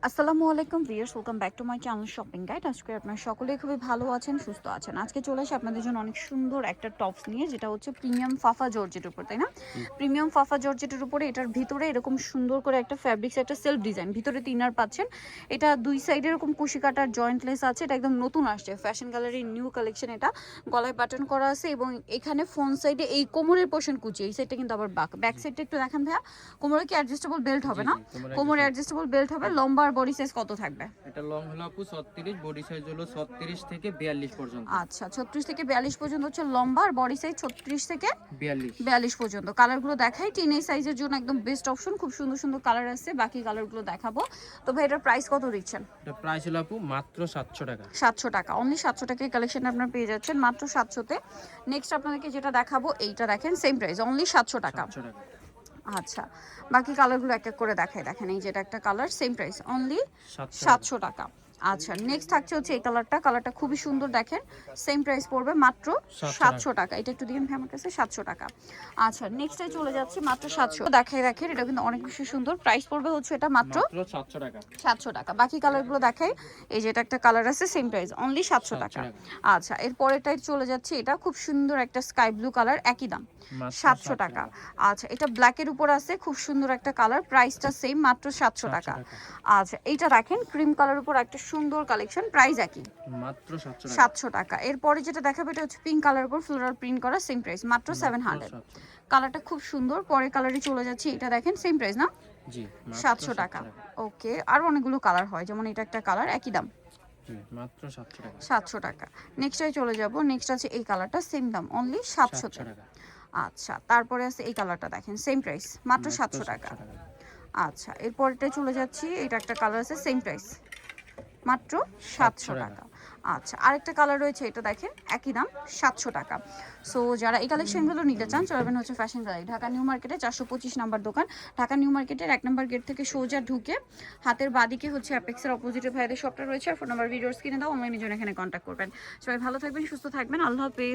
আসসালামু আলাইকুম viewers, welcome back to my channel shopping guide. আজকে আপনারা সকলেই খুবই ভালো আছেন, সুস্থ আছেন। আজকে চলে আসি আপনাদের জন্য অনেক সুন্দর একটা টপস নিয়ে, যেটা হচ্ছে প্রিমিয়াম ফাফা জর্জেটের উপর, তাই না? প্রিমিয়াম ফাফা জর্জেটের উপরে এটার ভিতরে এরকম সুন্দর করে একটা ফ্যাব্রিক্স, একটা সেলফ ডিজাইন, ভিতরে তিনার পাচ্ছেন। এটা দুই সাইডে এরকম কুশি কাটার জয়েন্টলেস আছে। এটা একদম নতুন আসছে, ফ্যাশন গ্যালারির নিউ কালেকশন। এটা গলায় বাটন করা আছে এবং এখানে ফ্রন্ট সাইডে এই কোমরের পোর্শন কুচি, এই সাইডটা কিন্তু আবার ব্যাক সাইডটা একটু দেখেন ভাইয়া। কোমরে কি অ্যাডজাস্টেবল বেল্ট হবে না? কোমরে অ্যাডজাস্টেবল বেল্ট হবে। লম্বা আর বডি সাইজ কত থাকবে? এটা লং হলো আপু 36, বডি সাইজ হলো 36 থেকে 42 পর্যন্ত। আচ্ছা, 36 থেকে 42 পর্যন্ত হচ্ছে লম্বা, আর বডি সাইজ 36 থেকে 42। 42 পর্যন্ত। কালারগুলো দেখাই, টিনেজ সাইজের জন্য একদম বেস্ট অপশন। খুব সুন্দর সুন্দর কালার আছে, বাকি কালারগুলো দেখাবো। তো ভাই এটার প্রাইস কত দিচ্ছেন? এটা প্রাইস হলো আপু মাত্র 700 টাকা। 700 টাকা, অনলি 700 টাকায় কালেকশন আপনারা পেয়ে যাচ্ছেন মাত্র 700-তে। নেক্সট আপনাদেরকে যেটা দেখাবো, এইটা দেখেন, সেম প্রাইস, অনলি 700 টাকা। 700 টাকা। আচ্ছা, বাকি কালারগুলো এক এক করে দেখাই। দেখেন, এই যেটা একটা কালার, সেম প্রাইস, অনলি 700 টাকা। আচ্ছা, নেক্সট থাকছে হচ্ছে এই কালারটা খুবই সুন্দর, দেখেন, সেম প্রাইস পড়বে মাত্র 700 টাকা। এটা একটু দিন ভাই আমার কাছে, 700 টাকা। আচ্ছা, নেক্সটে চলে যাচ্ছি, মাত্র 700 দেখাই। দেখেন, এটা কিন্তু অনেক বেশি সুন্দর। প্রাইস পড়বে হচ্ছে এটা মাত্র 700 টাকা। 700 টাকা। বাকি কালারগুলো দেখাই, এই যে এটা একটা কালার আছে, সেম প্রাইস, অনলি 700 টাকা। আচ্ছা, এর পরেরটাই চলে যাচ্ছে, এটা খুব সুন্দর একটা স্কাই ব্লু কালার, একই দাম, 700 টাকা। আচ্ছা, এটা ব্ল্যাকের উপর আছে, খুব সুন্দর একটা কালার, প্রাইসটা সেম, মাত্র 700 টাকা। আচ্ছা, এইটা দেখেন, ক্রিম কালার উপর একটা সুন্দর কালেকশন, প্রাইস একই, মাত্র 700 টাকা। এরপরে যেটা দেখাবে, এটা হচ্ছে পিঙ্ক কালার উপর ফ্লোরাল প্রিন্ট করা, সেম প্রাইস, মাত্র 700। কালারটা খুব সুন্দর। পরের কালারে চলে যাচ্ছে, এটা দেখেন, সেম প্রাইস না? জি, 700 টাকা। ওকে, আর অনেকগুলো কালার হয়, যেমন এটা একটা কালার, একই দাম, মাত্র 700 টাকা। 700 টাকা। নেক্সটে চলে যাব, নেক্সট আছে এই কালারটা, সেম দাম, অনলি 700 টাকা। আচ্ছা, তারপরে আছে এই কালারটা, দেখেন, সেম প্রাইস, মাত্র 700 টাকা। আচ্ছা, এরপরটা চলে যাচ্ছি, এটা একটা কালার আছে, সেম প্রাইস, মাত্র 700 টাকা। আচ্ছা, আরেকটা কালার রয়েছে, এটা দেখেন, একই দাম, 700 টাকা। সো যারা এই কালেকশনগুলো নিতে চান, চলবেন হচ্ছে ফ্যাশন গ্যালারি, ঢাকা নিউ মার্কেটে 425 নাম্বার দোকান। ঢাকা নিউ মার্কেটের 1 নম্বর গেট থেকে সোজা ঢুকে হাতের বাদিকে হচ্ছে অ্যাপেক্সের অপোজিটে ভাইদের শপটা রয়েছে। আর ফোন নাম্বার ভিডিওস কিনে দাও, অনলাইনে জন্য এখানে কন্ট্যাক্ট করবেন। সবাই ভালো থাকবেন, সুস্থ থাকবেন, আল্লাহ হাফেজ।